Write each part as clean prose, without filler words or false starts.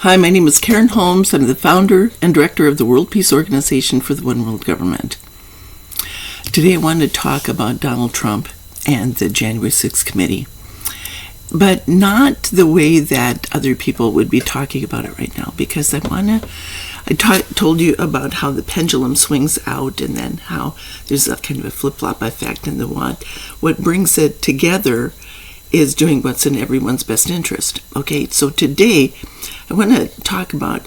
Hi, my name is Karen Holmes. I'm the founder and director of the World Peace Organization for the One World Government. Today I want to talk about Donald Trump and the January 6th committee, but not the way that other people would be talking about it right now, because I told you about how the pendulum swings out and then how there's a kind of a flip-flop effect, and what brings it together is doing what's in everyone's best interest. Okay, so today I want to talk about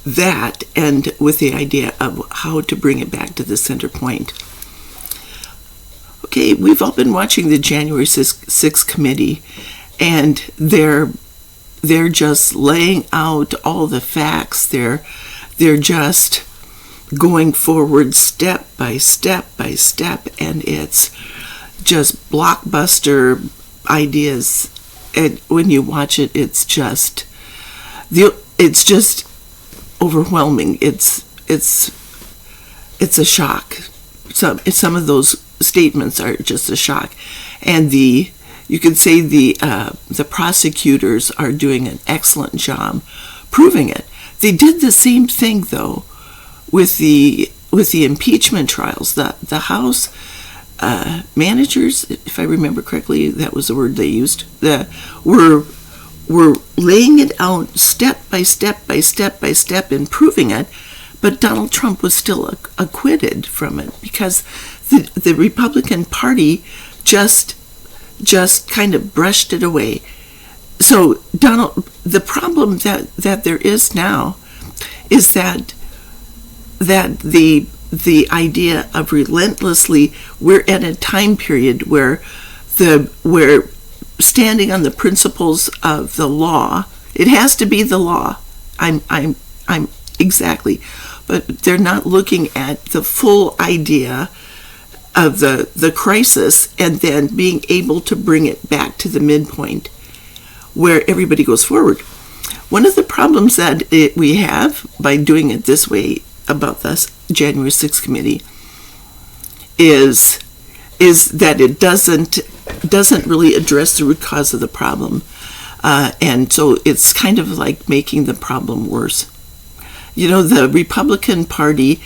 that and with the idea of how to bring it back to the center point. Okay, we've all been watching the January 6th committee, and they're just laying out all the facts. They're just going forward step by step by step, and it's just blockbuster ideas. And when you watch it, it's just overwhelming. It's a shock. Some of those statements are just a shock, and you could say the prosecutors are doing an excellent job proving it. They did the same thing though with the impeachment trials. The House managers, if I remember correctly, that was the word they used, were laying it out step by step by step by step and proving it, but Donald Trump was still acquitted from it because the Republican Party just kind of brushed it away. So the problem that there is now is that the idea of relentlessly, we're at a time period where we're standing on the principles of the law. It has to be the law. I'm exactly, but they're not looking at the full idea of the crisis and then being able to bring it back to the midpoint where everybody goes forward. One of the problems that we have by doing it this way about this January 6th committee is that it doesn't really address the root cause of the problem, and so it's kind of like making the problem worse. You know, the Republican Party,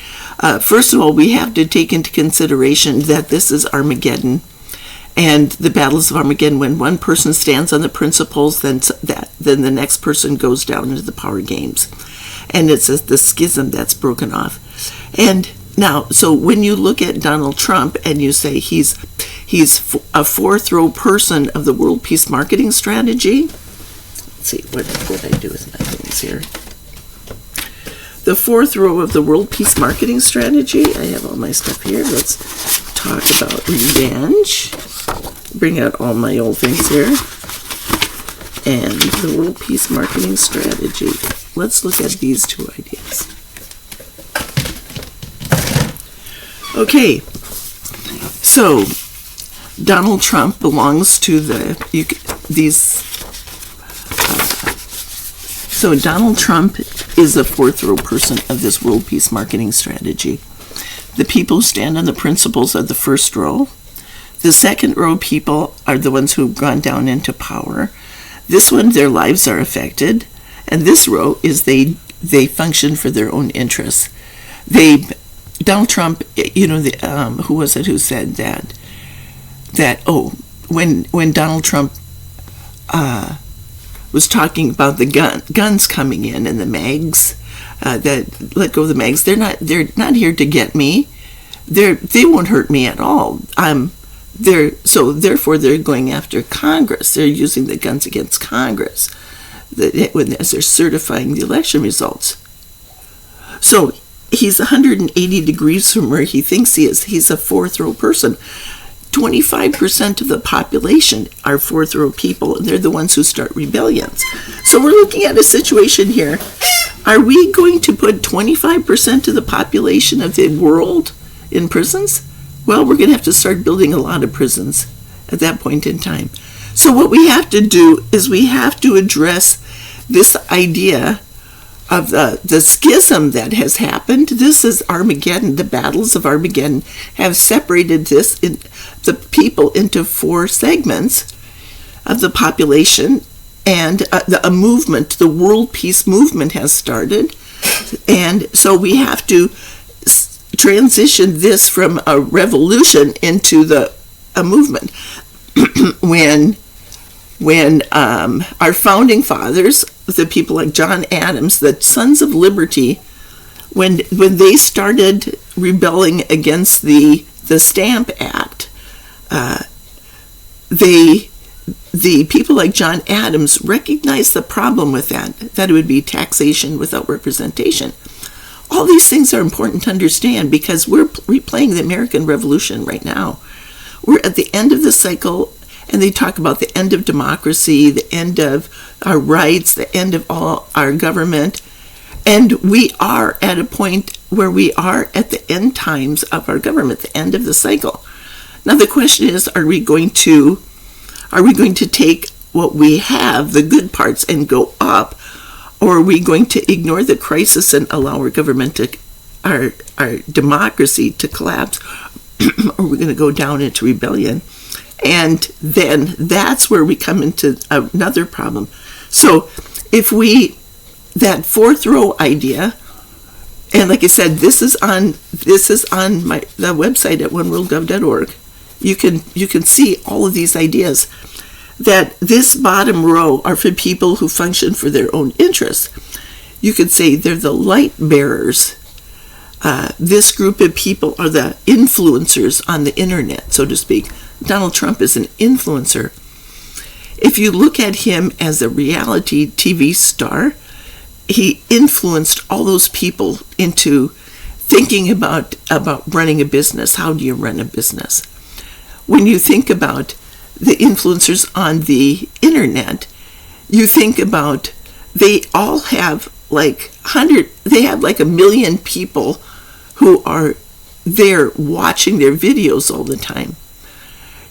first of all, we have to take into consideration that this is Armageddon, and the battles of Armageddon, when one person stands on the principles, then the next person goes down into the power games. And it's the schism that's broken off. And now, so when you look at Donald Trump and you say he's a fourth row person of the World Peace Marketing Strategy. Let's see, what I do with my things here. The fourth row of the World Peace Marketing Strategy. I have all my stuff here. Let's talk about revenge. Bring out all my old things here. And the World Peace Marketing Strategy. Let's look at these two ideas. Okay, so Donald Trump belongs to so Donald Trump is the fourth row person of this World Peace Marketing Strategy. The people who stand on the principles of the first row. The second row people are the ones who've gone down into power. This one, their lives are affected. And this row is they function for their own interests. Donald Trump, who was it who said that when Donald Trump was talking about the guns coming in and the mags, that let go of the mags, they're not here to get me. They won't hurt me at all. Therefore they're going after Congress. They're using the guns against Congress as they're certifying the election results. So he's 180 degrees from where he thinks he is. He's a fourth row person. 25% of the population are fourth row people, and they're the ones who start rebellions. So we're looking at a situation here. Are we going to put 25% of the population of the world in prisons? Well, we're going to have to start building a lot of prisons at that point in time. So what we have to do is we have to address this idea of the schism that has happened. This is Armageddon. The battles of Armageddon have separated the people into four segments of the population, and a movement, the world peace movement has started. And so we have to transition this from a revolution into a movement. when our founding fathers, the people like John Adams, the Sons of Liberty, when they started rebelling against the Stamp Act, the people like John Adams recognized the problem with that it would be taxation without representation. All these things are important to understand because we're replaying the American Revolution right now. We're at the end of the cycle, and they talk about the end of democracy, the end of our rights, the end of all our government. And we are at a point where we are at the end times of our government, the end of the cycle. Now the question is, are we going to take what we have, the good parts, and go up, or are we going to ignore the crisis and allow our government our democracy to collapse, or we're going to go down into rebellion? And then that's where we come into another problem. So if that fourth row idea, and like I said, this is on the website at oneworldgov.org. You can see all of these ideas. That this bottom row are for people who function for their own interests. You could say they're the light bearers. This group of people are the influencers on the internet, so to speak. Donald Trump is an influencer. If you look at him as a reality TV star, he influenced all those people into thinking about running a business. How do you run a business? When you think about the influencers on the internet, you think about they all have like 1 million people who are there watching their videos all the time.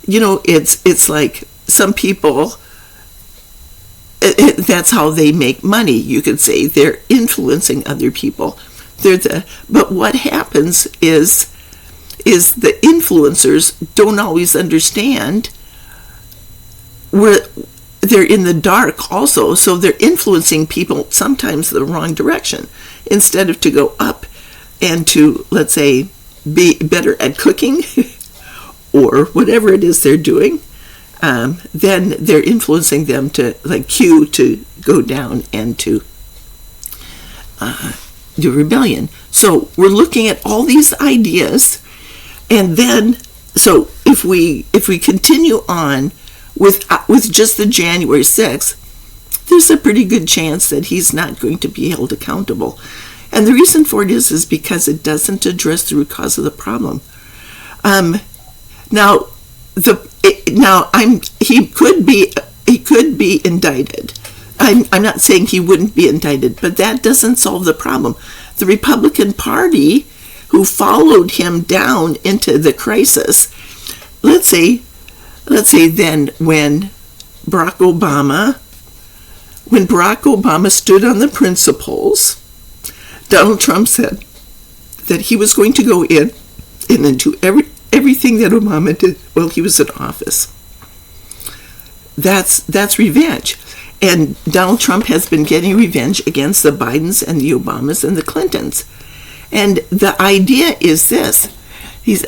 You know, it's like some people, that's how they make money. You could say they're influencing other people. But what happens is the influencers don't always understand where they're in the dark also, so they're influencing people sometimes the wrong direction. Instead of to go up and to, let's say, be better at cooking or whatever it is they're doing, then they're influencing them to, like Q, to go down and to do rebellion. So we're looking at all these ideas, and then so if we continue on with just the January 6th, there's a pretty good chance that he's not going to be held accountable. And the reason for it is because it doesn't address the root cause of the problem. He could be indicted. I'm not saying he wouldn't be indicted, but that doesn't solve the problem. The Republican Party, who followed him down into the crisis, let's say then when Barack Obama stood on the principles, Donald Trump said that he was going to go in and do everything that Obama did while he was in office. That's revenge. And Donald Trump has been getting revenge against the Bidens and the Obamas and the Clintons. And the idea is this.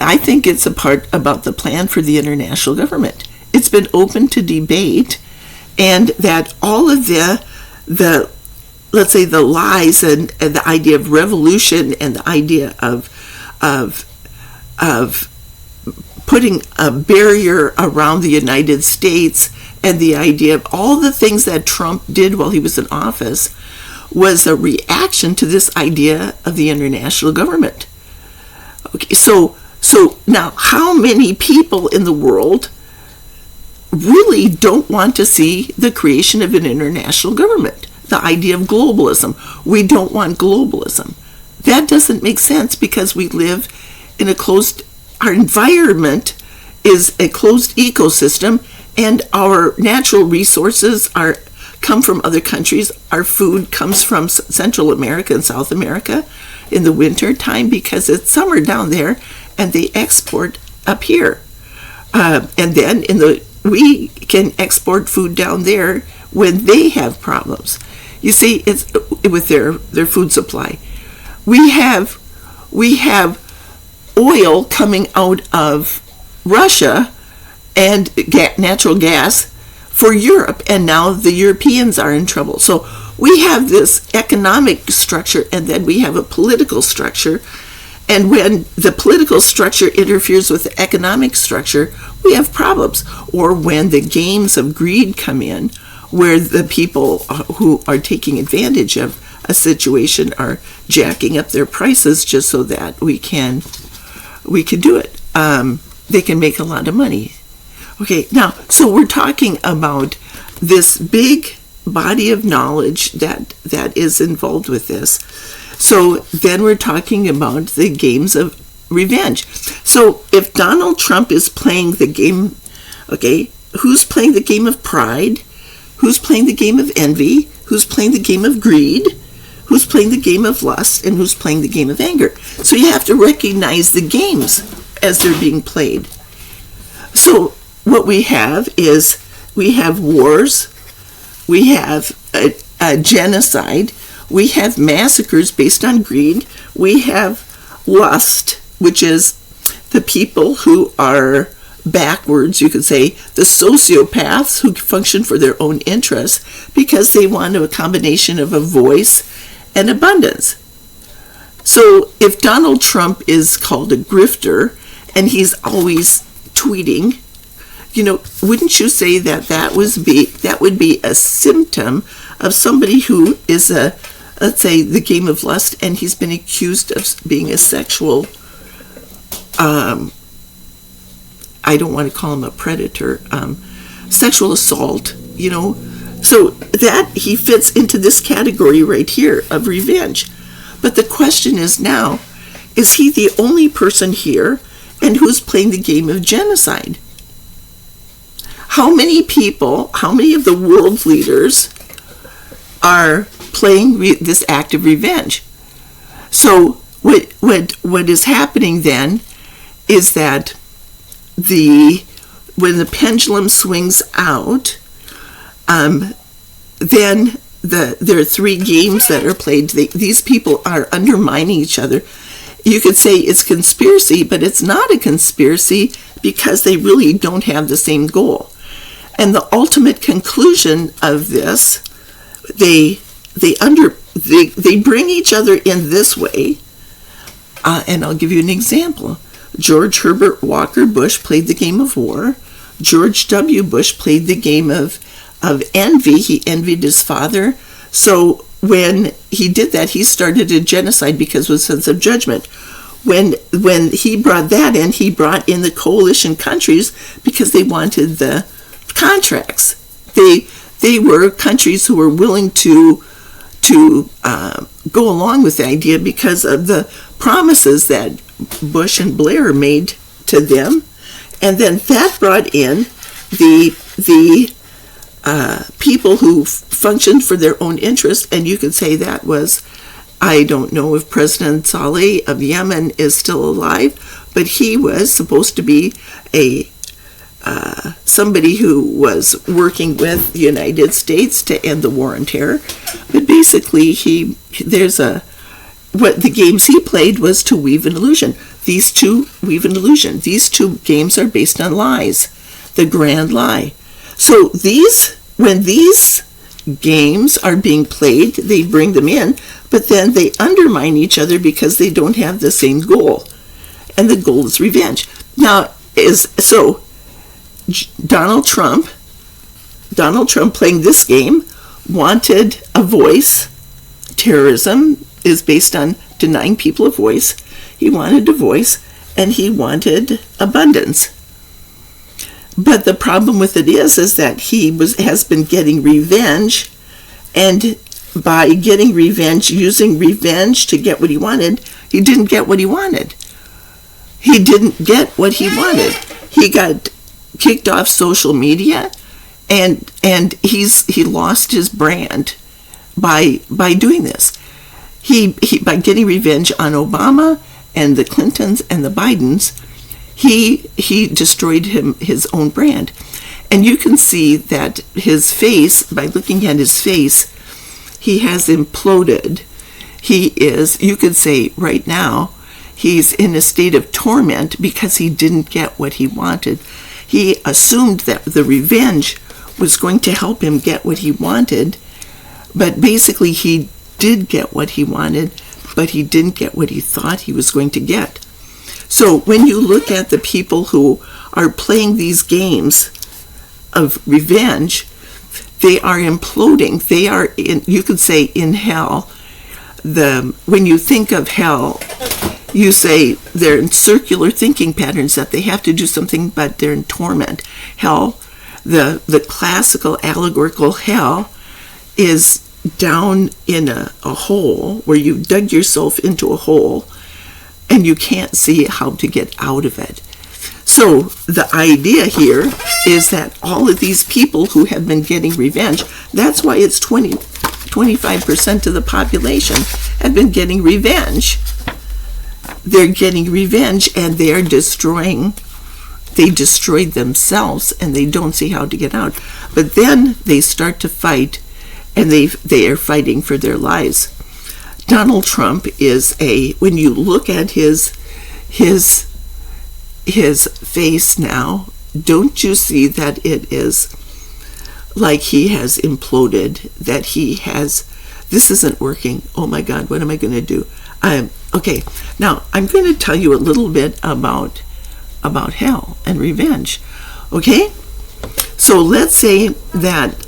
I think it's a part about the plan for the international government. It's been open to debate, and that all of the let's say the lies and the idea of revolution and the idea of putting a barrier around the United States and the idea of all the things that Trump did while he was in office was a reaction to this idea of the international government. Okay, so now how many people in the world really don't want to see the creation of an international government? The idea of globalism. We don't want globalism. That doesn't make sense because we live in our environment is a closed ecosystem, and our natural resources come from other countries. Our food comes from Central America and South America in the winter time because it's summer down there, and they export up here. And then we can export food down there when they have problems. You see, it's with their food supply. We have oil coming out of Russia and natural gas for Europe, and now the Europeans are in trouble. So we have this economic structure, and then we have a political structure. And when the political structure interferes with the economic structure, we have problems. Or when the games of greed come in, where the people who are taking advantage of a situation are jacking up their prices just so that we can do it. They can make a lot of money. Okay, now, so we're talking about this big body of knowledge that is involved with this. So then we're talking about the games of revenge. So if Donald Trump is playing the game, okay, who's playing the game of pride? Who's playing the game of envy? Who's playing the game of greed? Who's playing the game of lust? And who's playing the game of anger? So you have to recognize the games as they're being played. So what we have is we have wars, we have a genocide, we have massacres based on greed, we have lust, which is the people who are backwards, you could say, the sociopaths who function for their own interests because they want a combination of a voice and abundance. So if Donald Trump is called a grifter and he's always tweeting, wouldn't you say that would be a symptom of somebody who is let's say, the game of lust, and he's been accused of being a sexual, I don't want to call him a predator, sexual assault, So that he fits into this category right here of revenge. But the question is now, is he the only person here, and who's playing the game of genocide? How many of the world leaders are playing this act of revenge? So what is happening then is that when the pendulum swings out, then there are three games that are played. These people are undermining each other. You could say it's conspiracy, but it's not a conspiracy because they really don't have the same goal. And the ultimate conclusion of this, they bring each other in this way. And I'll give you an example. George Herbert Walker Bush played the game of war. George W. Bush played the game of envy. He envied his father. So when he did that, he started a genocide because of a sense of judgment. When he brought that in, he brought in the coalition countries because they wanted the contracts. They were countries who were willing to go along with the idea because of the promises that Bush and Blair made to them, and then that brought in the people who functioned for their own interests. And you could say that was, I don't know if President Saleh of Yemen is still alive, but he was supposed to be somebody who was working with the United States to end the war on terror. But basically, what the games he played was to weave an illusion. These two weave an illusion. These two games are based on lies, the grand lie. So when these games are being played, they bring them in, but then they undermine each other because they don't have the same goal. And the goal is revenge. Now, Donald Trump playing this game wanted a voice. Terrorism is based on denying people a voice. He wanted a voice, and he wanted abundance. But the problem with it is that he has been getting revenge, and by getting revenge, using revenge to get what he wanted, he didn't get what he wanted. He didn't get what he wanted. He got kicked off social media, and he lost his brand by doing this. He by getting revenge on Obama and the Clintons and the Bidens, he destroyed his own brand. And you can see that his face, by looking at his face, he has imploded. He is, you could say right now, he's in a state of torment because he didn't get what he wanted. He assumed that the revenge was going to help him get what he wanted, but basically he did get what he wanted, but he didn't get what he thought he was going to get. So when you look at the people who are playing these games of revenge, they are imploding. They are in, you could say, in hell. When you think of hell, you say they're in circular thinking patterns, that they have to do something, but they're in torment. Hell, the classical allegorical hell is down in a hole where you dug yourself into a hole and you can't see how to get out of it. So the idea here is that all of these people who have been getting revenge, that's why it's 25% of the population have been getting revenge. They're getting revenge and they destroyed themselves and they don't see how to get out. But then they start to fight, and they are fighting for their lives. Donald Trump is when you look at his face now, don't you see that it is like he has imploded, that this isn't working. Oh my God, what am I going to do? Okay, now I'm going to tell you a little bit about hell and revenge. Okay? So let's say that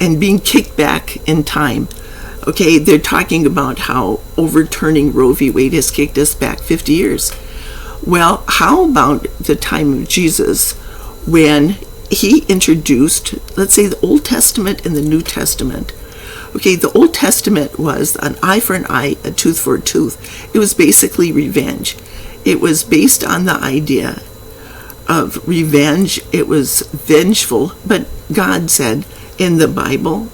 and being kicked back in time. Okay, they're talking about how overturning Roe v. Wade has kicked us back 50 years. Well, how about the time of Jesus, when he introduced, let's say, the Old Testament and the New Testament. Okay, the Old Testament was an eye for an eye, a tooth for a tooth. It was basically revenge. It was based on the idea of revenge. It was vengeful, but God said in the Bible,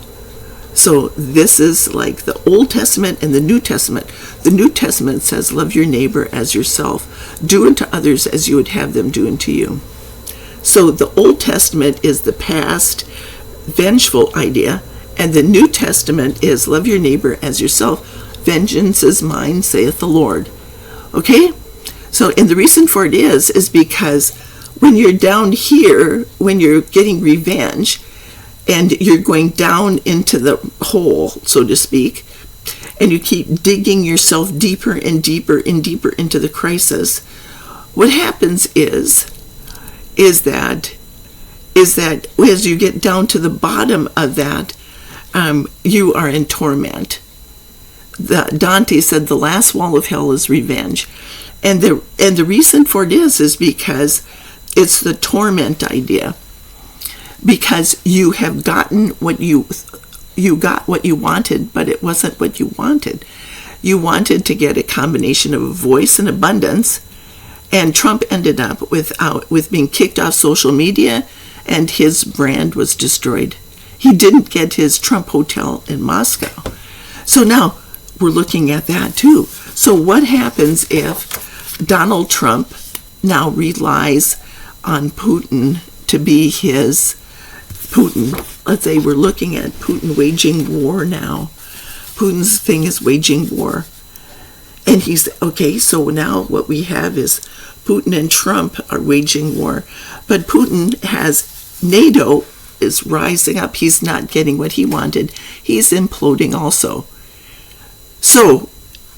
so this is like the Old Testament and the New Testament. The New Testament says, love your neighbor as yourself. Do unto others as you would have them do unto you. So the Old Testament is the past, vengeful idea, and the New Testament is love your neighbor as yourself. Vengeance is mine, saith the Lord. Okay? So, and the reason for it is because when you're down here, when you're getting revenge, and you're going down into the hole, so to speak, and you keep digging yourself deeper and deeper and deeper into the crisis, what happens is that as you get down to the bottom of that, you are in torment. Dante said the last wall of hell is revenge. And the reason for it is because it's the torment idea. Because you have gotten what you got what you wanted, but it wasn't what you wanted. You wanted to get a combination of voice and abundance, and Trump ended up with being kicked off social media, and his brand was destroyed. He didn't get his Trump hotel in Moscow. So now we're looking at that too. So what happens if Donald Trump now relies on Putin to be his Putin? Let's say we're looking at Putin waging war now. Putin's thing is waging war. And he's, okay, so now what we have is Putin and Trump are waging war. But Putin has, NATO is rising up. He's not getting what he wanted. He's imploding also. So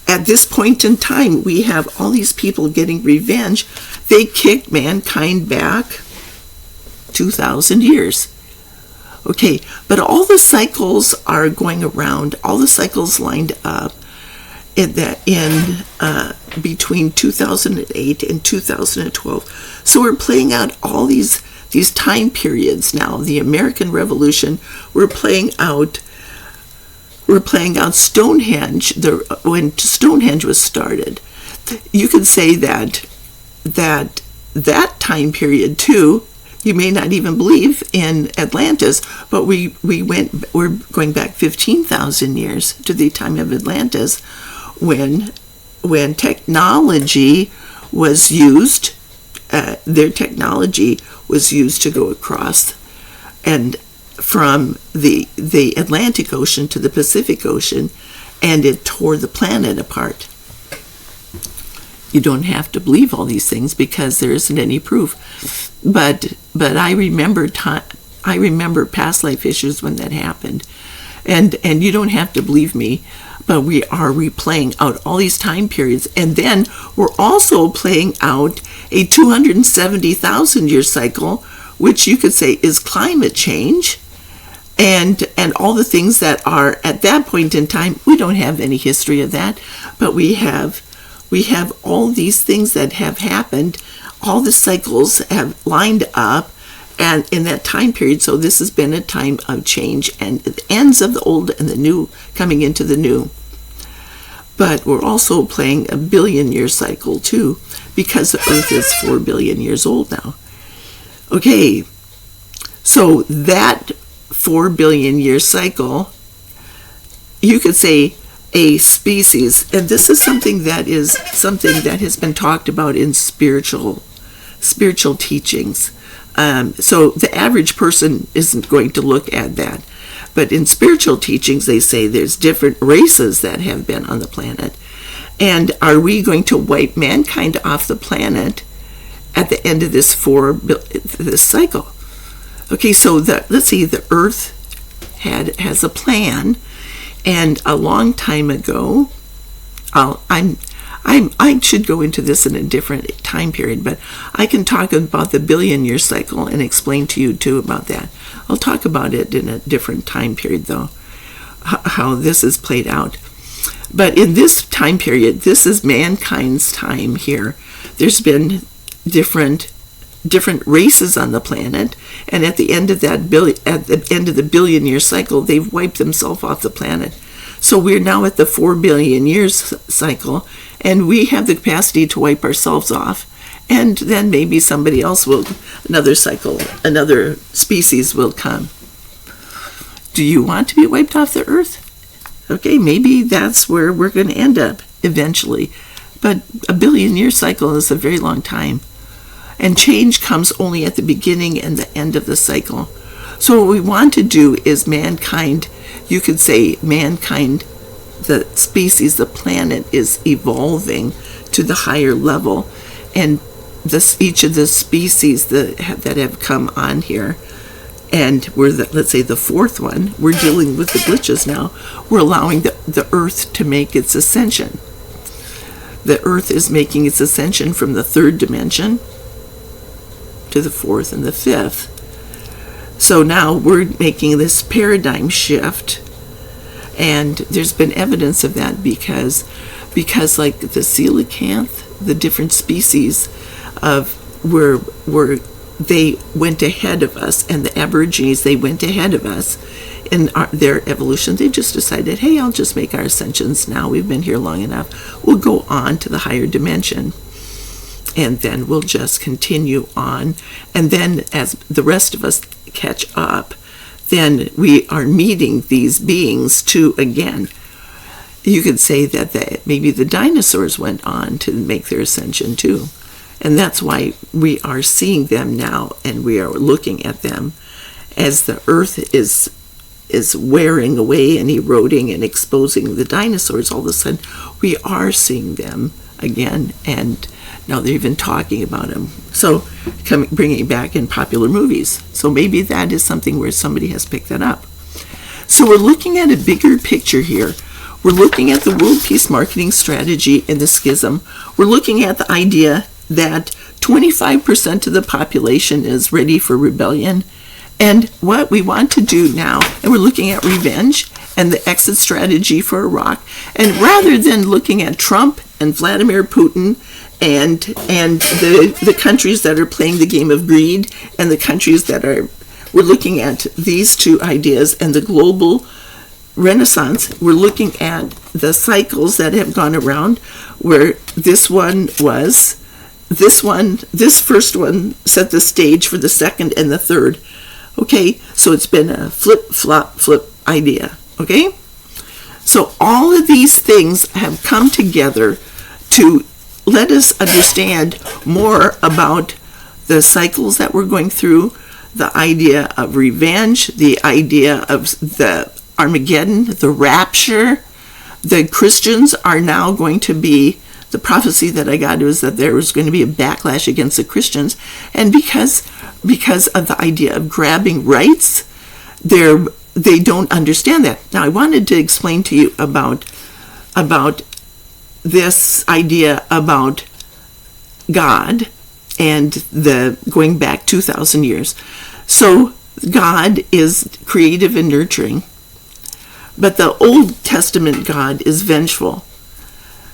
at this point in time, we have all these people getting revenge. They kicked mankind back 2,000 years. Okay, but all the cycles are going around, all the cycles lined up in between 2008 and 2012. So we're playing out all these time periods now. The American Revolution, we're playing out Stonehenge, when Stonehenge was started. You could say that time period too. You may not even believe in Atlantis, but we're going back 15,000 years to the time of Atlantis, when technology was used. Their technology was used to go across, and from the Atlantic Ocean to the Pacific Ocean, and it tore the planet apart. You don't have to believe all these things because there isn't any proof. But I remember past life issues when that happened. And you don't have to believe me, but we are replaying out all these time periods. And then we're also playing out a 270,000 year cycle, which you could say is climate change. And all the things that are at that point in time, we don't have any history of that, but we have all these things that have happened. All the cycles have lined up, and in that time period. So this has been a time of change, and the ends of the old and the new coming into the new. But we're also playing a billion-year cycle too, because the Earth is 4 billion years old now. Okay, so that 4 billion year cycle, you could say a species, and this is something that has been talked about in spiritual teachings. So the average person isn't going to look at that, but in spiritual teachings they say there's different races that have been on the planet, and are we going to wipe mankind off the planet at the end of this cycle? Okay, so let's see, the Earth has a plan. And a long time ago, I should go into this in a different time period, but I can talk about the billion-year cycle and explain to you too about that. I'll talk about it in a different time period, though, how this is played out. But in this time period, this is mankind's time here. There's been different races on the planet, and at the end of the billion-year cycle, they've wiped themselves off the planet. So we're now at the 4 billion years cycle, and we have the capacity to wipe ourselves off, and then maybe somebody else another species will come. Do you want to be wiped off the Earth? Okay, maybe that's where we're going to end up eventually, but a billion-year cycle is a very long time. And change comes only at the beginning and the end of the cycle. So what we want to do is mankind, you could say mankind, the species, the planet is evolving to the higher level. And each of the species that have come on here, and let's say the fourth one, we're dealing with the glitches now. We're allowing the Earth to make its ascension. The Earth is making its ascension from the third dimension to the fourth and the fifth. So now we're making this paradigm shift, and there's been evidence of that because like the coelacanth, the different species of where they went ahead of us, and the Aborigines, they went ahead of us in their evolution. They just decided, hey, I'll just make our ascensions now. We've been here long enough. We'll go on to the higher dimension. And then we'll just continue on. And then as the rest of us catch up, then we are meeting these beings too again. You could say that maybe the dinosaurs went on to make their ascension too. And that's why we are seeing them now, and we are looking at them as the Earth is wearing away and eroding and exposing the dinosaurs. All of a sudden, we are seeing them again, and now they're even talking about them. So bringing it back in popular movies. So maybe that is something where somebody has picked that up. So we're looking at a bigger picture here. We're looking at the world peace marketing strategy and the schism. We're looking at the idea that 25% of the population is ready for rebellion. And what we want to do now, and we're looking at revenge and the exit strategy for Iraq. And rather than looking at Trump and Vladimir Putin and the countries that are playing the game of greed, and the countries we're looking at these two ideas and the global renaissance. We're looking at the cycles that have gone around, where this first one set the stage for the second and the third. Okay, so it's been a flip idea. Okay, so all of these things have come together to let us understand more about the cycles that we're going through, the idea of revenge, the idea of the Armageddon, the rapture. The Christians are now going to be, the prophecy that I got was that there was going to be a backlash against the Christians. And because of the idea of grabbing rights, they don't understand that. Now, I wanted to explain to you about this idea about God and the going back 2,000 years. So God is creative and nurturing, but the Old Testament God is vengeful.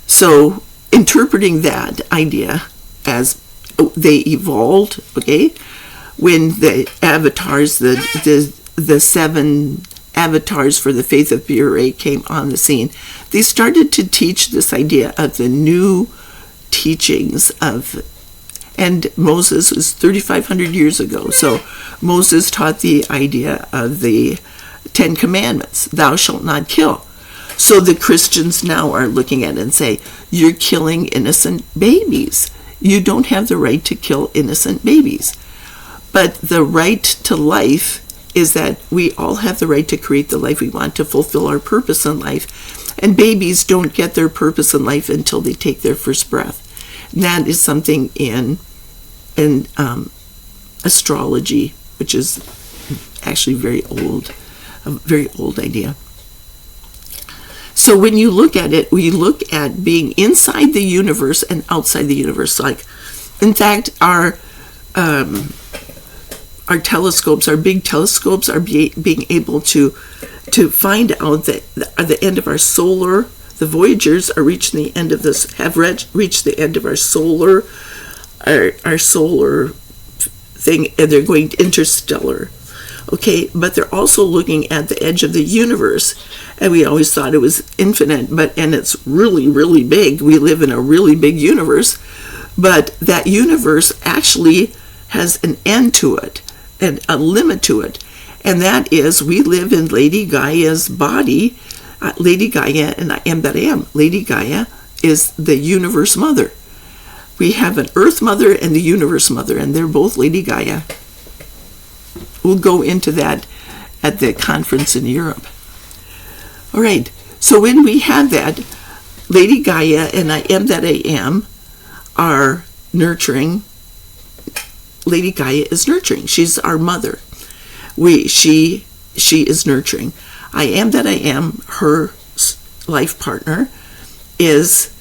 So interpreting that idea as they evolved, okay, when the avatars, the 7 avatars for the faith of Bure came on the scene, they started to teach this idea of the new teachings of, and Moses was 3,500 years ago. So Moses taught the idea of the 10 Commandments, thou shalt not kill. So the Christians now are looking at it and say, you're killing innocent babies. You don't have the right to kill innocent babies. But the right to life is that we all have the right to create the life we want, to fulfill our purpose in life. And babies don't get their purpose in life until they take their first breath. And that is something in astrology, which is actually a very old idea. So when you look at it, we look at being inside the universe and outside the universe. Like, in fact, our telescopes, our big telescopes, are being able to find out that at the end of our solar, the Voyagers are reaching the end of this, have reached the end of our solar thing, and they're going interstellar. Okay, but they're also looking at the edge of the universe, and we always thought it was infinite, and it's really, really big. We live in a really big universe, but that universe actually has an end to it and a limit to it, and that is we live in Lady Gaia's body. Lady Gaia, and I am that I am. Lady Gaia is the universe mother. We have an earth mother and the universe mother, and they're both Lady Gaia. We'll go into that at the conference in Europe. All right, so when we have that, Lady Gaia and I am that I am are nurturing. Lady Gaia is nurturing. She's our mother. She is nurturing. I am that I am, her life partner, is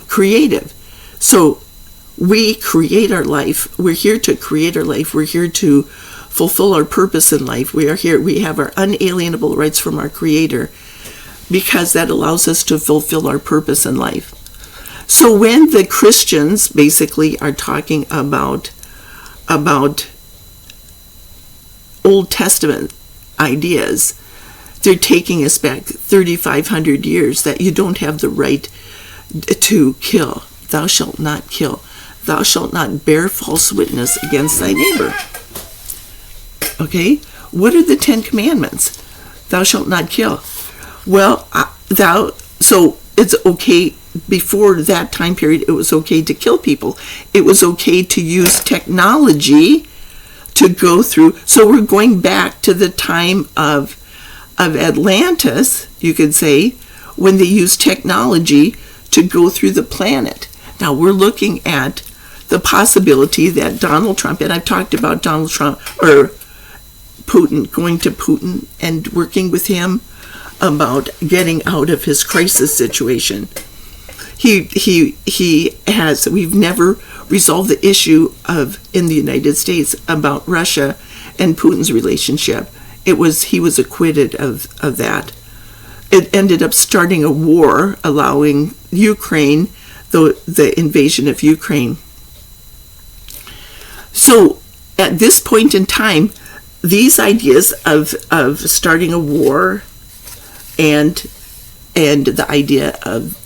creative. So we create our life. We're here to create our life. We're here to fulfill our purpose in life. We are here. We have our unalienable rights from our Creator, because that allows us to fulfill our purpose in life. So when the Christians basically are talking about Old Testament ideas, they're taking us back 3,500 years, that you don't have the right to kill. Thou shalt not kill. Thou shalt not bear false witness against thy neighbor. Okay? What are the 10 Commandments? Thou shalt not kill. Well, so it's okay. Before that time period, it was okay to kill people. It was okay to use technology to go through. So we're going back to the time of Atlantis, you could say, when they used technology to go through the planet. Now we're looking at the possibility that Donald Trump, and I've talked about Donald Trump, or Putin, going to Putin and working with him about getting out of his crisis situation. We've never resolved the issue in the United States about Russia and Putin's relationship. He was acquitted of that. It ended up starting a war, allowing Ukraine, the invasion of Ukraine. So at this point in time, these ideas of starting a war and the idea of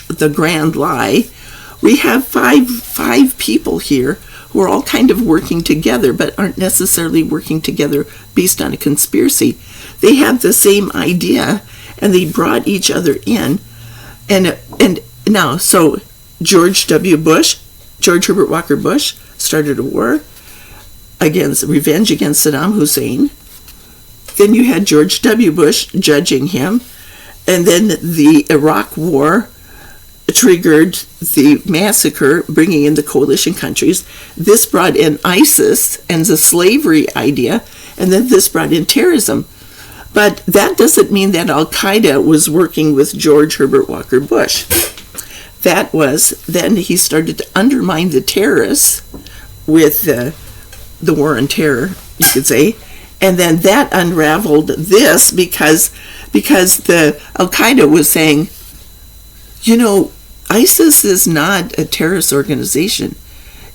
the grand lie, we have five people here who are all kind of working together, but aren't necessarily working together based on a conspiracy. They have the same idea, and they brought each other in, and now, so George Herbert Walker Bush started a war against revenge against Saddam Hussein. Then you had George W. Bush judging him, and then the Iraq War triggered the massacre, bringing in the coalition countries. This brought in ISIS and the slavery idea, and then this brought in terrorism. But that doesn't mean that Al-Qaeda was working with George Herbert Walker Bush. That was, then he started to undermine the terrorists with the war on terror, you could say. And then that unraveled this because the Al-Qaeda was saying, ISIS is not a terrorist organization.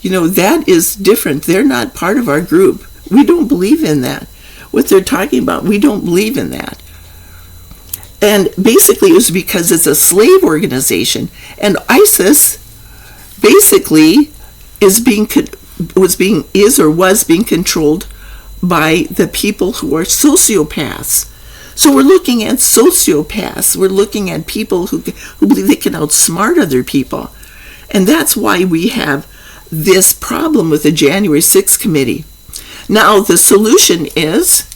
That is different. They're not part of our group. We don't believe in that. What they're talking about, we don't believe in that. And basically it was because it's a slave organization. And ISIS basically was being controlled by the people who are sociopaths. So we're looking at sociopaths. We're looking at people who believe they can outsmart other people. And that's why we have this problem with the January 6th committee. Now, the solution is,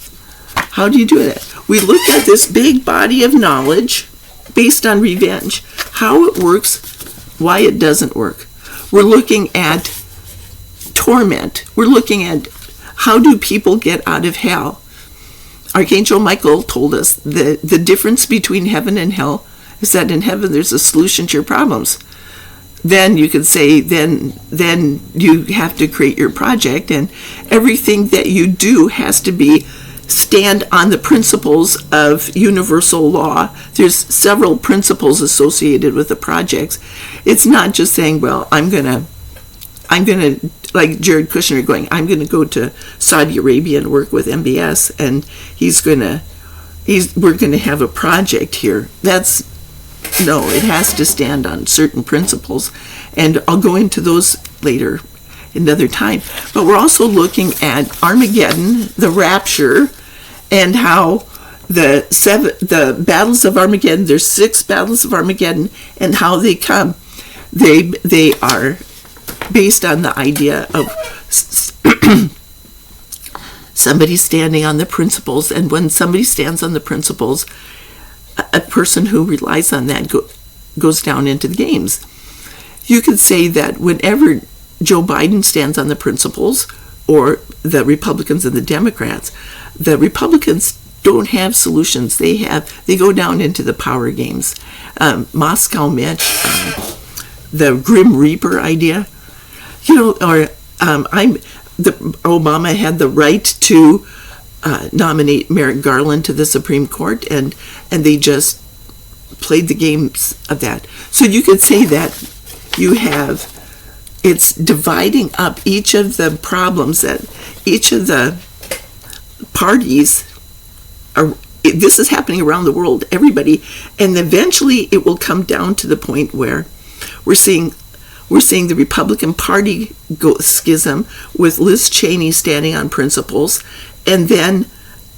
how do you do it? We look at this big body of knowledge based on revenge, how it works, why it doesn't work. We're looking at torment. We're looking at how do people get out of hell. Archangel Michael told us the difference between heaven and hell is that in heaven there's a solution to your problems. Then you could say, then you have to create your project, and everything that you do has to stand on the principles of universal law. There's several principles associated with the projects. It's not just saying, well, I'm gonna, like Jared Kushner going, I'm gonna go to Saudi Arabia and work with MBS, and we're gonna have a project here. No, it has to stand on certain principles, and I'll go into those later another time. But we're also looking at Armageddon, the rapture, and how the battles of Armageddon, there's 6 battles of Armageddon, and how they come. They are based on the idea of somebody standing on the principles, and when somebody stands on the principles, a person who relies on that goes down into the games. You could say that whenever Joe Biden stands on the principles, or the Republicans and the Democrats, the Republicans don't have solutions. They go down into the power games. Moscow Mitch, the Grim Reaper idea, Obama had the right to nominate Merrick Garland to the Supreme Court, and they just played the games of that. So you could say that it's dividing up each of the problems that each of the parties are. This is happening around the world, everybody, and eventually it will come down to the point where we're seeing the Republican Party go schism with Liz Cheney standing on principles, and then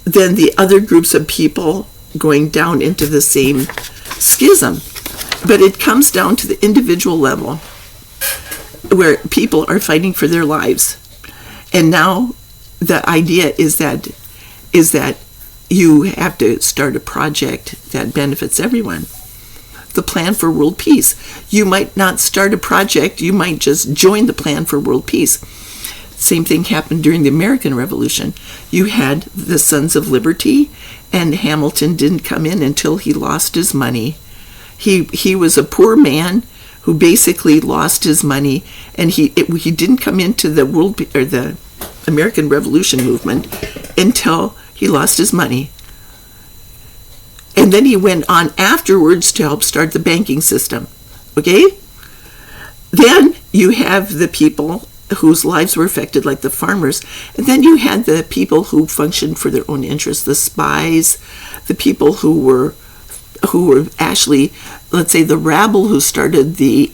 the other groups of people going down into the same schism. But it comes down to the individual level where people are fighting for their lives. And now the idea is that you have to start a project that benefits everyone. The plan for world peace. You might not start a project, you might just join the plan for world peace. Same thing happened during the American Revolution. You had the Sons of Liberty, and Hamilton didn't come in until he lost his money. He was a poor man who basically lost his money, and he didn't come into the American Revolution movement until he lost his money. And then he went on afterwards to help start the banking system. Okay? Then you have the people whose lives were affected, like the farmers. And then you had the people who functioned for their own interests, the spies, the people who were actually, let's say, the rabble who started the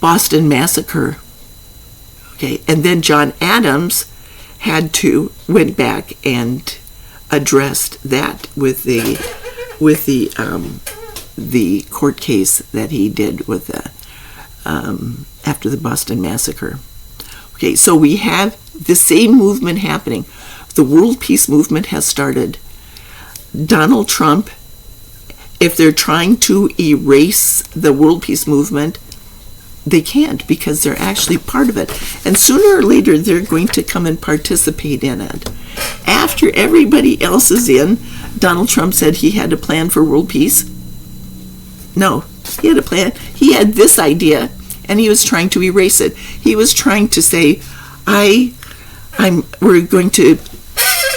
Boston Massacre. Okay? And then John Adams went back and addressed that with the the court case that he did with the after the Boston Massacre. Okay, so we have the same movement happening. The world peace movement has started. Donald Trump, if they're trying to erase the world peace movement, they can't, because they're actually part of it. And sooner or later, they're going to come and participate in it. After everybody else is in, Donald Trump said he had a plan for world peace. No, he had a plan. He had this idea, and he was trying to erase it. He was trying to say,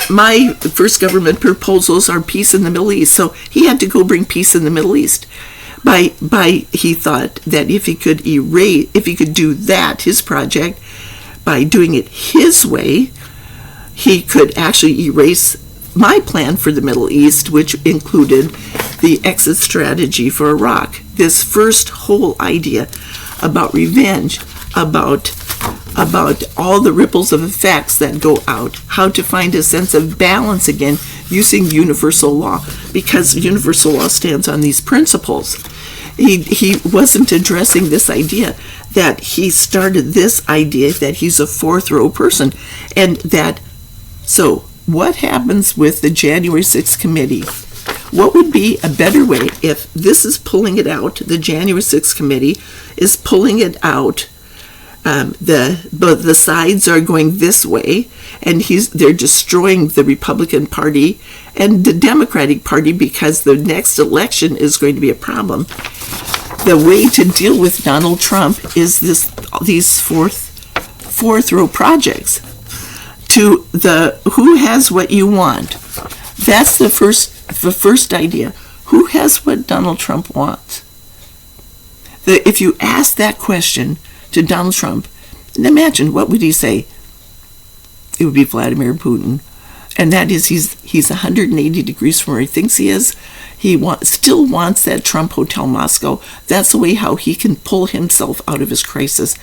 my first government proposals are peace in the Middle East. So he had to go bring peace in the Middle East. He thought that if he could do that, his project, by doing it his way, he could actually erase my plan for the Middle East, which included the exit strategy for Iraq. This first whole idea about revenge, about all the ripples of effects that go out, how to find a sense of balance again using universal law, because universal law stands on these principles. He wasn't addressing this idea that he started this idea that he's a fourth row person, and that, so what happens with the January 6th committee? What would be a better way if this is pulling it out, the January 6th committee is pulling it out, the sides are going this way, and they're destroying the Republican Party and the Democratic Party because the next election is going to be a problem. The way to deal with Donald Trump is these fourth row projects. To the who has what you want. That's the first idea. Who has what Donald Trump wants? If you ask that question to Donald Trump, and imagine, what would he say? It would be Vladimir Putin. And that is, he's 180 degrees from where he thinks he is. He still wants that Trump Hotel Moscow. That's the way how he can pull himself out of his crisis.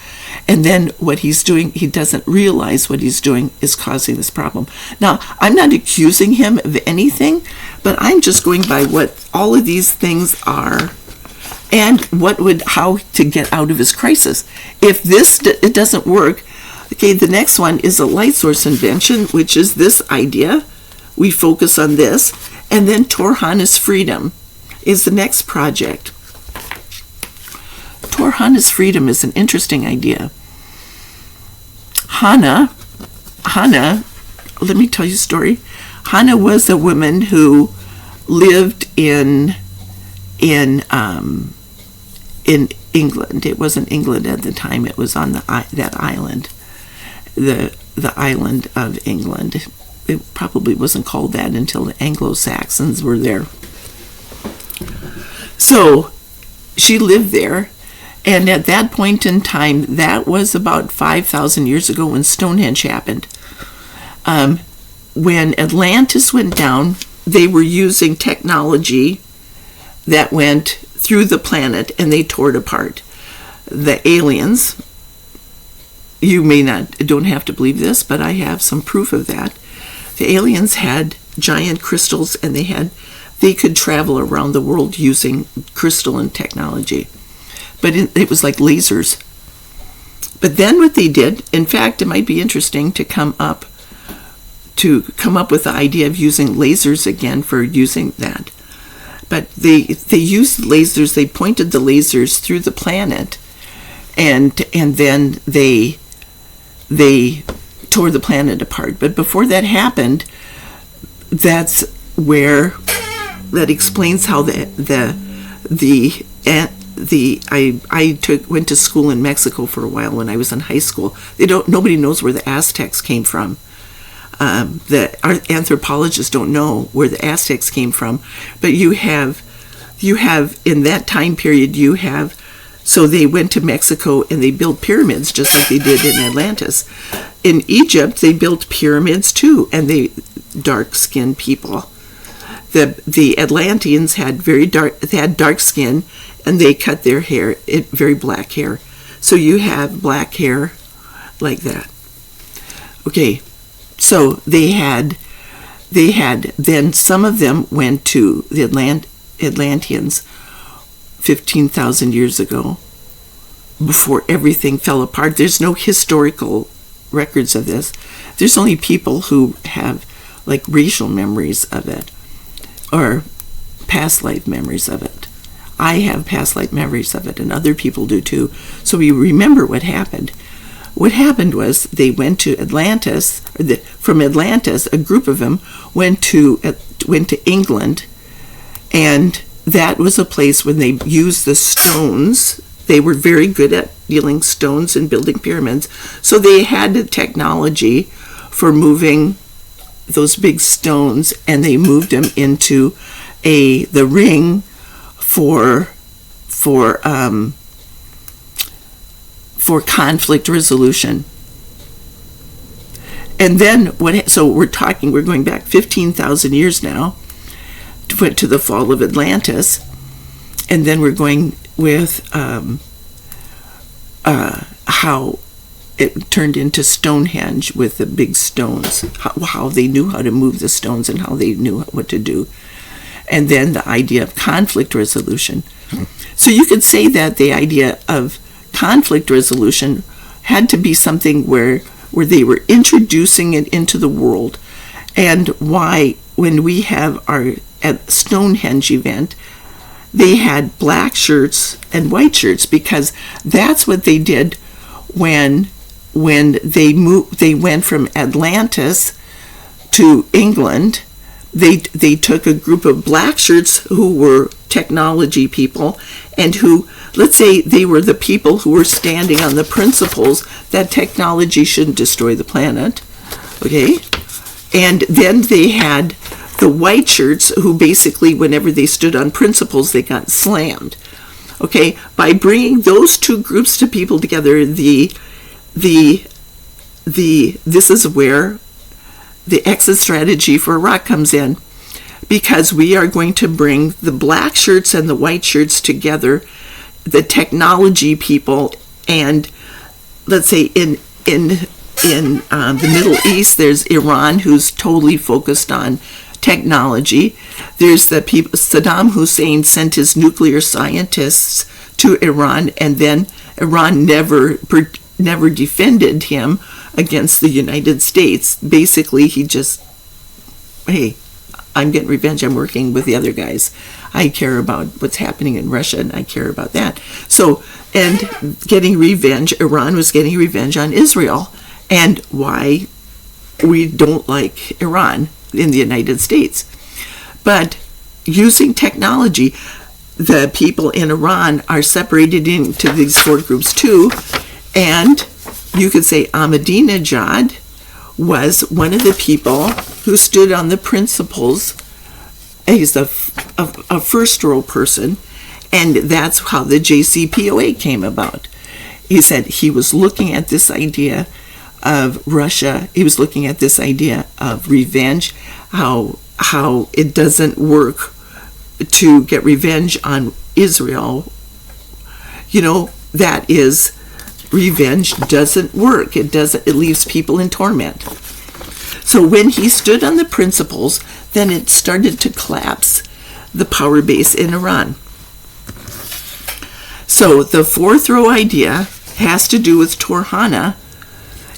And then what he's doing, he doesn't realize what he's doing is causing this problem. Now, I'm not accusing him of anything, but I'm just going by what all of these things are and how to get out of his crisis. If it doesn't work, okay, the next one is a light source invention, which is this idea. We focus on this. And then Torhana's Freedom is the next project. Torhana's Freedom is an interesting idea. Hannah, let me tell you a story. Hannah was a woman who lived in England. It wasn't England at the time. It was on that island, the island of England. It probably wasn't called that until the Anglo-Saxons were there. So she lived there, and at that point in time, that was about 5,000 years ago when Stonehenge happened. When Atlantis went down, they were using technology that went through the planet, and they tore it apart. The aliens, you don't have to believe this, but I have some proof of that. The aliens had giant crystals, and they could travel around the world using crystalline technology. But it was like lasers. But then what they did, in fact, it might be interesting to come up with the idea of using lasers again for using that. But they used lasers, they pointed the lasers through the planet, and then they tore the planet apart. But before that happened, that explains how I went to school in Mexico for a while when I was in high school. Nobody knows where the Aztecs came from. Our anthropologists don't know where the Aztecs came from, but you have in that time period so they went to Mexico and they built pyramids just like they did in Atlantis. In Egypt, they built pyramids too, and they dark-skinned people. The Atlanteans had dark skin, and they cut their hair very black hair. So you have black hair like that. Okay, so they had then some of them went to the Atlanteans 15,000 years ago, before everything fell apart. There's no historical records of this. There's only people who have like racial memories of it or past life memories of it. I have past life memories of it, and other people do too. So we remember what happened. What happened was they went to Atlantis. From Atlantis, a group of them went to England, and that was a place when they used the stones. They were very good at dealing stones and building pyramids. So they had the technology for moving those big stones, and they moved them into the ring for conflict resolution. And then we're going back 15,000 years now to the fall of Atlantis, and then we're going with how it turned into Stonehenge with the big stones, how they knew how to move the stones and how they knew what to do. And then the idea of conflict resolution. So you could say that the idea of conflict resolution had to be something where they were introducing it into the world. And why, when we have our at Stonehenge event, they had black shirts and white shirts, because that's what they did when they went from Atlantis to England. They took a group of black shirts who were technology people, and who, let's say, they were the people who were standing on the principles that technology shouldn't destroy the planet, okay? And then they had the white shirts who basically, whenever they stood on principles, they got slammed, okay? By bringing those two groups of people together, this is where the exit strategy for Iraq comes in, because we are going to bring the black shirts and the white shirts together, the technology people, and let's say in the Middle East, there's Iran, who's totally focused on technology. There's the people. Saddam Hussein sent his nuclear scientists to Iran, and then Iran never defended him against the United States. Basically, he just, hey, I'm getting revenge. I'm working with the other guys. I care about what's happening in Russia, and I care about that. So, and getting revenge, Iran was getting revenge on Israel, and why we don't like Iran in the United States. But using technology, the people in Iran are separated into these four groups too, and you could say Ahmadinejad was one of the people who stood on the principles. He's a first row person, and that's how the JCPOA came about. He said he was looking at this idea of Russia. He was looking at this idea of revenge, how it doesn't work to get revenge on Israel. You know, that is, revenge doesn't work. It leaves people in torment. So when he stood on the principles, then it started to collapse the power base in Iran. So the fourth row idea has to do with Torhana,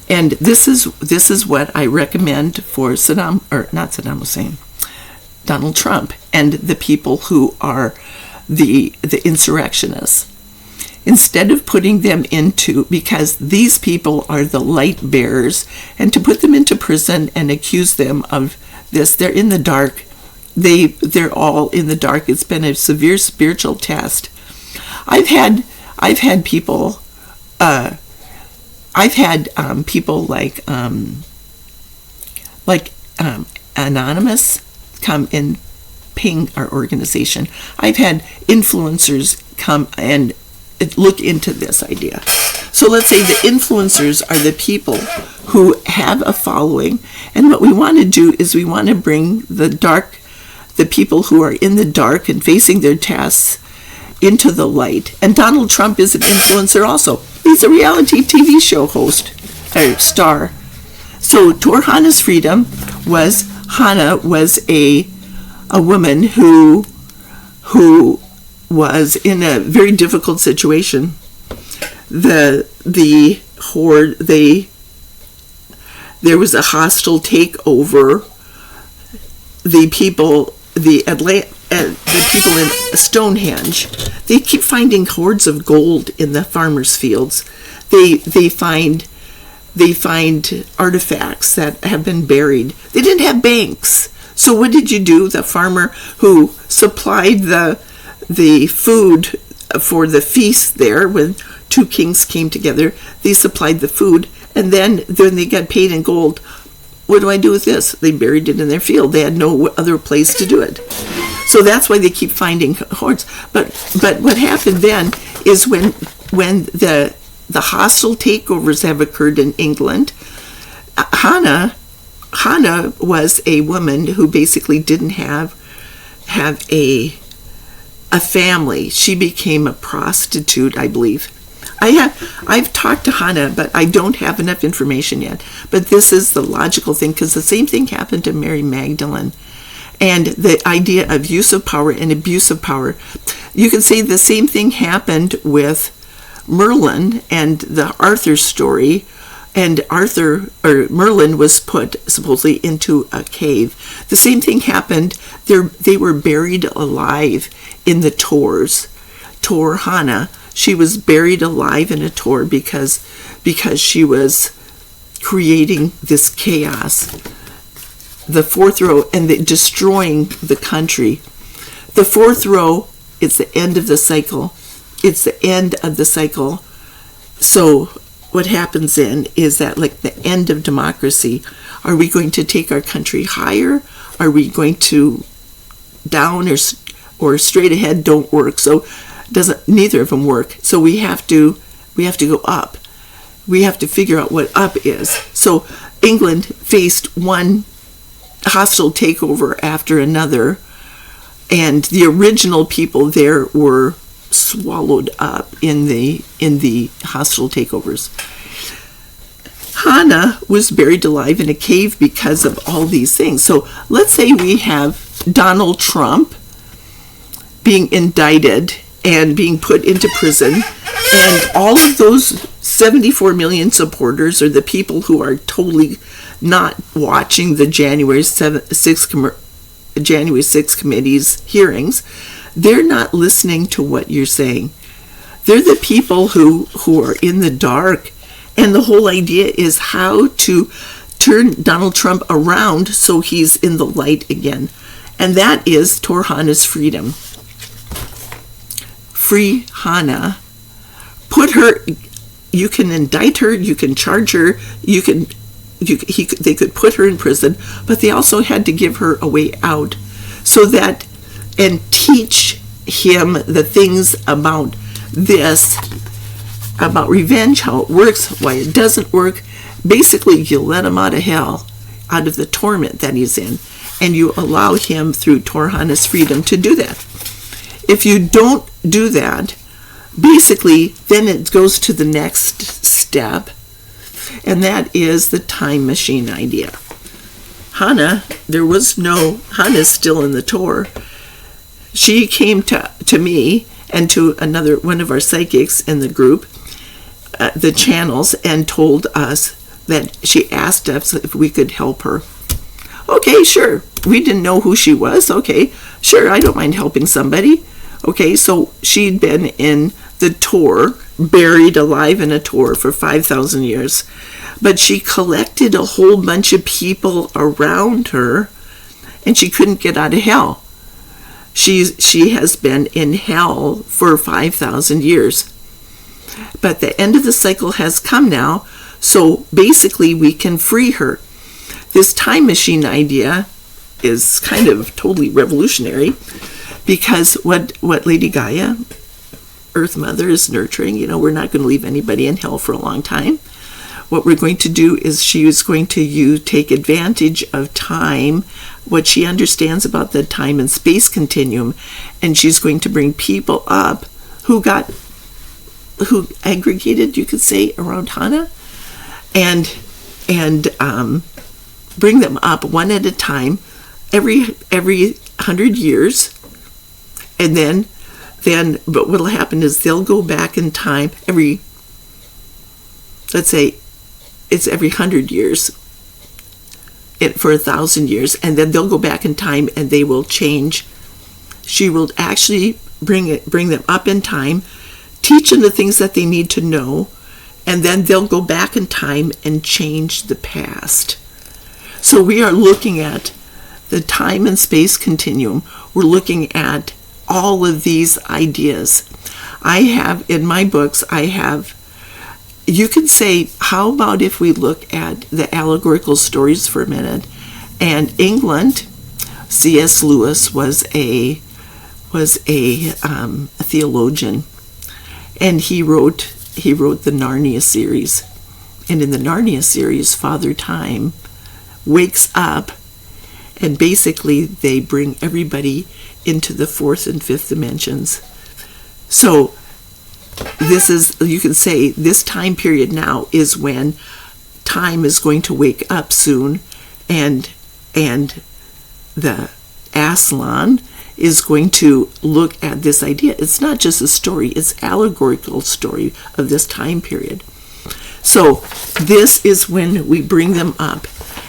and this is what I recommend for Donald Trump and the people who are the insurrectionists. Instead of putting them into, because these people are the light bearers, and to put them into prison and accuse them of this, they're in the dark. They're all in the dark. It's been a severe spiritual test. I've had people people like Anonymous come and ping our organization. I've had influencers come and look into this idea. So let's say the influencers are the people who have a following, and what we want to do is we want to bring the people who are in the dark and facing their tasks into the light. And Donald Trump is an influencer also. He's a reality TV show host, or star. So Torhana's freedom Hana was a woman who was in a very difficult situation. The horde, there was a hostile takeover. The people in Stonehenge, they keep finding hoards of gold in the farmers' fields. They find artifacts that have been buried. They didn't have banks. So what did you do? The farmer who supplied the food for the feast there, when two kings came together, they supplied the food, and then they got paid in gold. What do I do with this? They buried it in their field. They had no other place to do it. So that's why they keep finding hoards. But what happened then is when the hostile takeovers have occurred in England, Hannah was a woman who basically didn't have a family. She became a prostitute, I believe. I've talked to Hannah, but I don't have enough information yet. But this is the logical thing, because the same thing happened to Mary Magdalene. And the idea of use of power and abuse of power. You can say the same thing happened with Merlin and the Arthur story. And Merlin was put supposedly into a cave. The same thing happened. They were buried alive in the Tors. Tor Hannah, she was buried alive in a Tor because she was creating this chaos. The fourth row, and destroying the country. The fourth row, it's the end of the cycle. It's the end of the cycle. So what happens then is that, like the end of democracy, are we going to take our country higher? Are we going to down, or straight ahead don't work? So neither of them work. So we have to go up. We have to figure out what up is. So England faced one hostile takeover after another, and the original people there were swallowed up in the hostile takeovers. Hannah was buried alive in a cave because of all these things. So let's say we have Donald Trump being indicted and being put into prison, and all of those 74 million supporters, or the people who are totally not watching the January 6th committee's hearings, they're not listening to what you're saying. They're the people who are in the dark, and the whole idea is how to turn Donald Trump around so he's in the light again. And that is Tor Hannah's freedom. Free Hannah. Put her, you can indict her, you can charge her, they could put her in prison, but they also had to give her a way out, so that, and teach him the things about this, about revenge, how it works, why it doesn't work. Basically, you let him out of hell, out of the torment that he's in, and you allow him through Tor Hannah's freedom to do that. If you don't do that, basically, then it goes to the next step, and that is the time machine idea. Hannah's still in the Tor. She came to me and to one of our psychics in the group, the channels, and told us that she asked us if we could help her. Okay, sure. We didn't know who she was. Okay, sure, I don't mind helping somebody. Okay, so she'd been in the Tor, buried alive in a Tor for 5,000 years. But she collected a whole bunch of people around her, and she couldn't get out of hell. She has been in hell for 5,000 years. But the end of the cycle has come now, so basically we can free her. This time machine idea is kind of totally revolutionary, because what Lady Gaia, Earth Mother, is nurturing, we're not going to leave anybody in hell for a long time. What we're going to do is she is going to take advantage of time, what she understands about the time and space continuum, and she's going to bring people up who aggregated, you could say, around Hannah, and bring them up one at a time every 100 years, and then but what'll happen is they'll go back in time let's say it's every 100 years for 1,000 years, and then they'll go back in time and they will change. She will actually bring them up in time, teach them the things that they need to know, and then they'll go back in time and change the past. So we are looking at the time and space continuum. We're looking at all of these ideas. I have, in my books, you could say, how about if we look at the allegorical stories for a minute? And England, C.S. Lewis was a theologian, and he wrote the Narnia series. And in the Narnia series, Father Time wakes up, and basically they bring everybody into the fourth and fifth dimensions. So this is, you can say, this time period now is when time is going to wake up soon, and the Aslan is going to look at this idea. It's not just a story, it's allegorical story of this time period. So this is when we bring them up.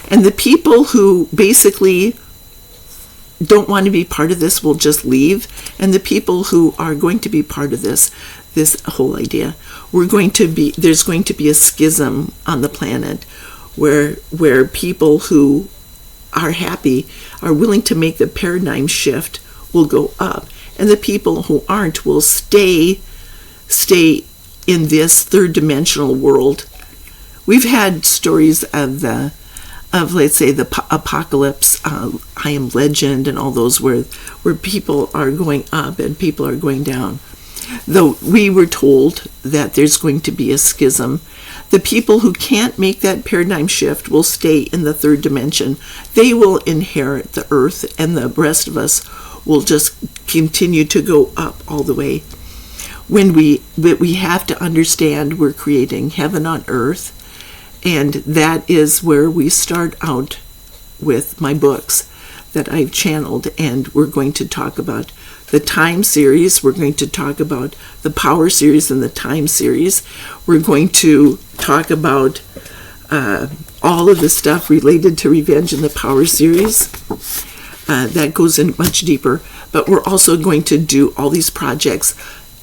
And the people who basically don't want to be part of this will just leave. And the people who are going to be part of this whole idea, there's going to be a schism on the planet where people who are happy, are willing to make the paradigm shift, will go up. And the people who aren't will stay in this third dimensional world. We've had stories of let's say the apocalypse, I Am Legend, and all those where people are going up and people are going down. Though we were told that there's going to be a schism. The people who can't make that paradigm shift will stay in the third dimension. They will inherit the earth, and the rest of us will just continue to go up all the way. We have to understand we're creating heaven on earth, and that is where we start out with my books that I've channeled, and we're going to talk about the time series. We're going to talk about the power series and the time series. We're going to talk about all of the stuff related to revenge in the power series. That goes in much deeper. But we're also going to do all these projects.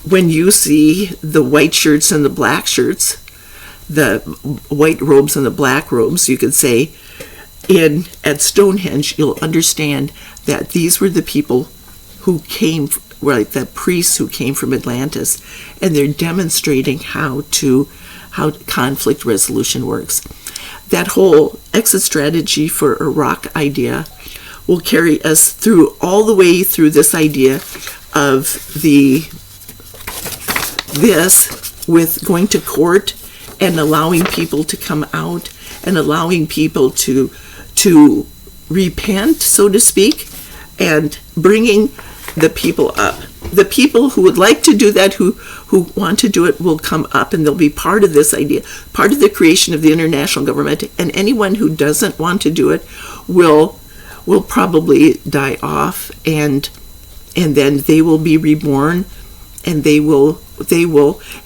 When you see the white shirts and the black shirts, the white robes and the black robes, you could say, at Stonehenge, you'll understand that these were the people who came, like the priests who came from Atlantis, and they're demonstrating how conflict resolution works. That whole exit strategy for Iraq idea will carry us through all the way through this idea of this with going to court and allowing people to come out and allowing people to repent, so to speak, and bringing the people up. The people who would like to do that, who want to do it, will come up, and they'll be part of this idea, part of the creation of the international government. And anyone who doesn't want to do it will probably die off, and then they will be reborn, and they will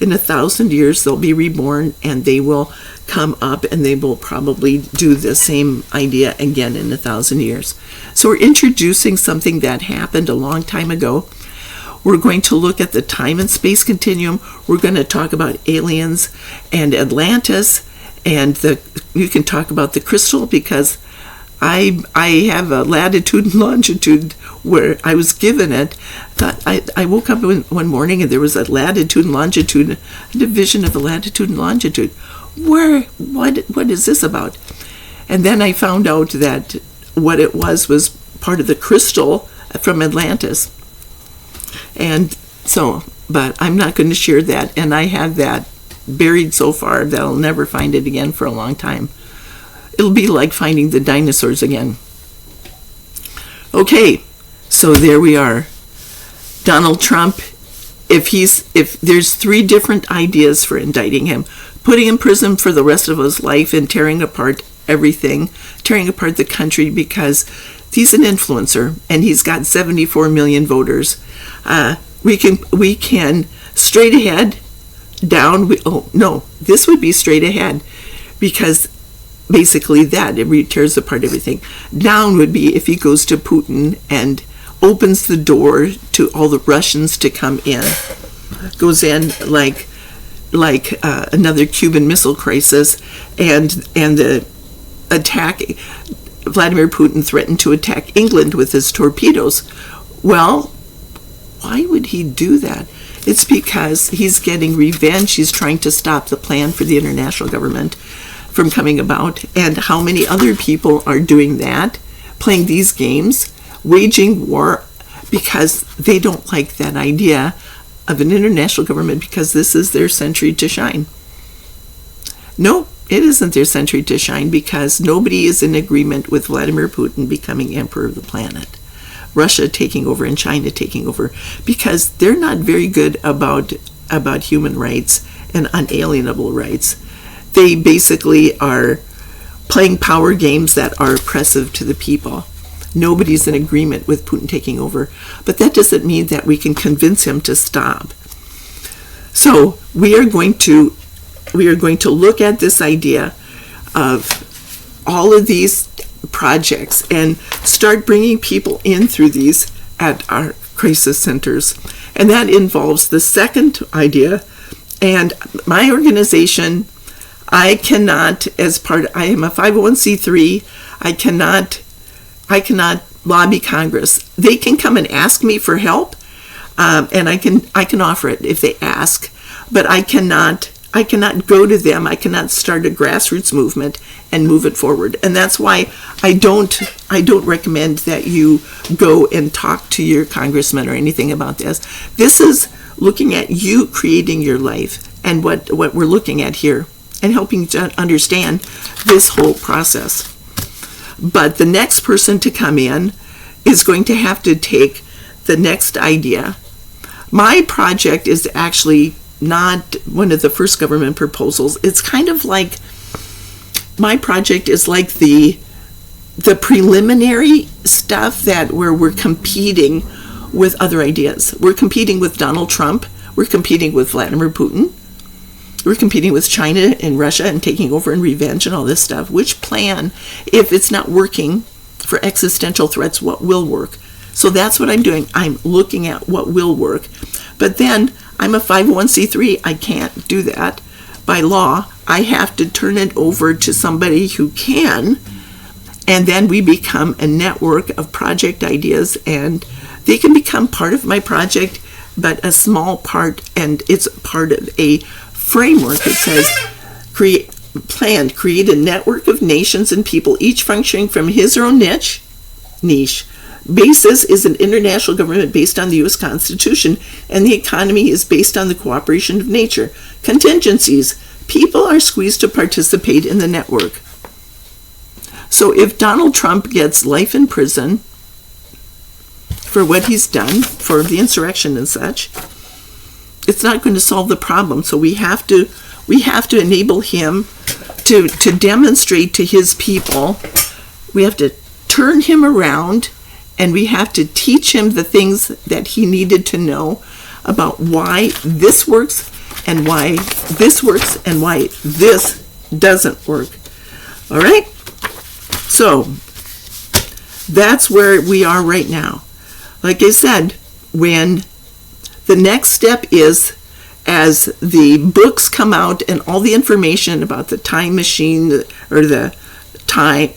in 1,000 years they'll be reborn, and they will come up, and they will probably do the same idea again in 1,000 years. So we're introducing something that happened a long time ago. We're going to look at the time and space continuum. We're going to talk about aliens and Atlantis, and you can talk about the crystal, because I have a latitude and longitude where I was given it. I woke up one morning and there was a latitude and longitude, a division of the latitude and longitude. What is this about? And then I found out that what it was part of the crystal from Atlantis. And so, but I'm not going to share that, and I have that buried so far that I'll never find it again for a long time. It'll be like finding the dinosaurs again. Okay, so there we are. Donald Trump, if there's 3 different ideas for indicting him: putting in prison for the rest of his life and tearing apart everything, tearing apart the country, because he's an influencer and he's got 74 million voters. we can straight ahead, down. This would be straight ahead, because basically that it tears apart everything. Down would be if he goes to Putin and opens the door to all the Russians to come in, goes in like another Cuban Missile Crisis, and the attack. Vladimir Putin threatened to attack England with his torpedoes. Well, why would he do that? It's because he's getting revenge. He's trying to stop the plan for the international government from coming about. And how many other people are doing that, playing these games, waging war, because they don't like that idea of an international government, because this is their century to shine. No, it isn't their century to shine, because nobody is in agreement with Vladimir Putin becoming emperor of the planet, Russia taking over and China taking over, because they're not very good about human rights and unalienable rights. They basically are playing power games that are oppressive to the people. Nobody's in agreement with Putin taking over, but that doesn't mean that we can convince him to stop. So we are going to look at this idea of all of these projects and start bringing people in through these at our crisis centers. And that involves the second idea. And my organization, I am a 501c3. I cannot lobby Congress. They can come and ask me for help, and I can offer it if they ask, but I cannot go to them. I cannot start a grassroots movement and move it forward. And that's why I don't recommend that you go and talk to your congressman or anything about this. This is looking at you creating your life, and what we're looking at here, and helping to understand this whole process. But the next person to come in is going to have to take the next idea. My project is actually not one of the first government proposals. It's kind of like, my project is like the preliminary stuff where we're competing with other ideas. We're competing with Donald Trump. We're competing with Vladimir Putin. We're competing with China and Russia and taking over and revenge and all this stuff. Which plan, if it's not working for existential threats, what will work? So that's what I'm doing. I'm looking at what will work. But then I'm a 501c3. I can't do that by law. I have to turn it over to somebody who can. And then we become a network of project ideas, and they can become part of my project, but a small part, and it's part of a framework. It says create a network of nations and people, each functioning from his or her niche. Basis is an international government based on the U.S. Constitution, and the economy is based on the cooperation of nature. Contingencies: people are squeezed to participate in the network. So if Donald Trump gets life in prison for what he's done, for the insurrection and such, it's not going to solve the problem. So we have to enable him to demonstrate to his people. We have to turn him around, and we have to teach him the things that he needed to know about why this works and why this works and why this doesn't work. All right? So that's where we are right now. Like I said, when the next step is, as the books come out and all the information about the time machine, or the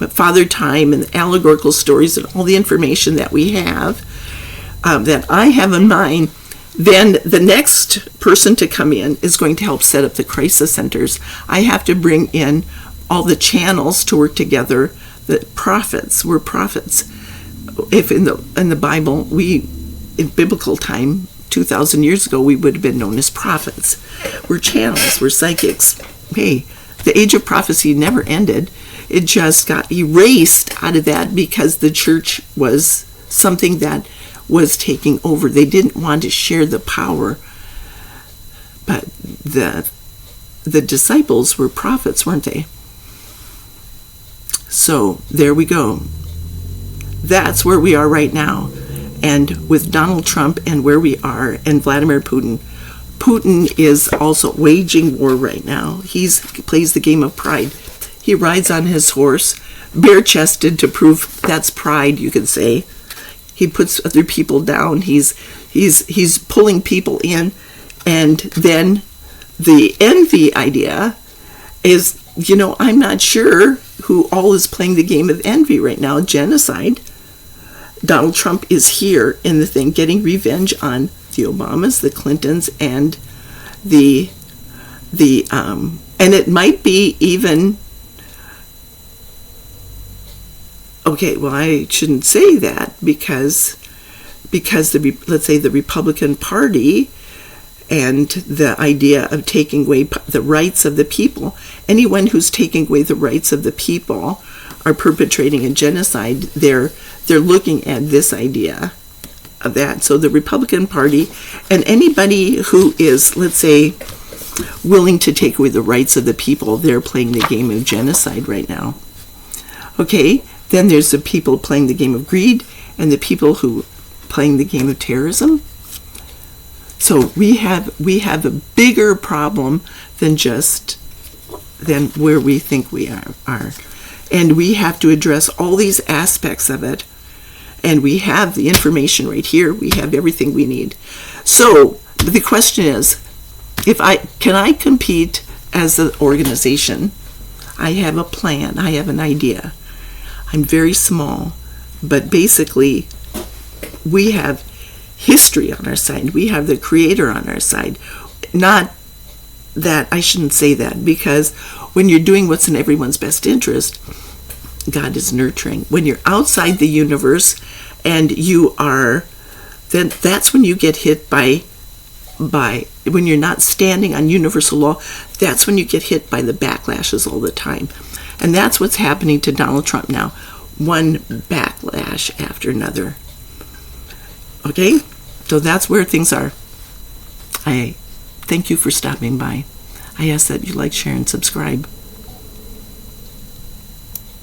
Father Time, and the allegorical stories, and all the information that we have, that I have in mind, then the next person to come in is going to help set up the crisis centers. I have to bring in all the channels to work together. The prophets were prophets. If in the Bible, in biblical time, 2,000 years ago, we would have been known as prophets. We're channels, we're psychics. Hey, the age of prophecy never ended. It just got erased out of that because the church was something that was taking over. They didn't want to share the power. But the disciples were prophets, weren't they? So there we go. That's where we are right now. And with Donald Trump and where we are, and Vladimir Putin, Putin is also waging war right now. He plays the game of pride. He rides on his horse, bare-chested, to prove that's pride, you could say. He puts other people down. He's pulling people in, and then the envy idea is, I'm not sure who all is playing the game of envy right now. Genocide. Donald Trump is here in the thing, getting revenge on the Obamas, the Clintons, and and it might be even, okay, well, I shouldn't say that because let's say the Republican Party and the idea of taking away the rights of the people, anyone who's taking away the rights of the people are perpetrating a genocide. They're looking at this idea of that. So the Republican Party and anybody who is, let's say, willing to take away the rights of the people, they're playing the game of genocide right now. Okay, then there's the people playing the game of greed and the people who playing the game of terrorism. So we have a bigger problem than where we think we are. And we have to address all these aspects of it. And we have the information right here. We have everything we need. So the question is, can I compete as an organization? I have a plan. I have an idea. I'm very small, but basically we have history on our side. We have the Creator on our side. Not that, I shouldn't say that, because when you're doing what's in everyone's best interest, God is nurturing. When you're outside the universe and then that's when you get hit by when you're not standing on universal law, that's when you get hit by the backlashes all the time. And that's what's happening to Donald Trump now. One backlash after another. Okay? So that's where things are. I thank you for stopping by. I ask that you like, share, and subscribe.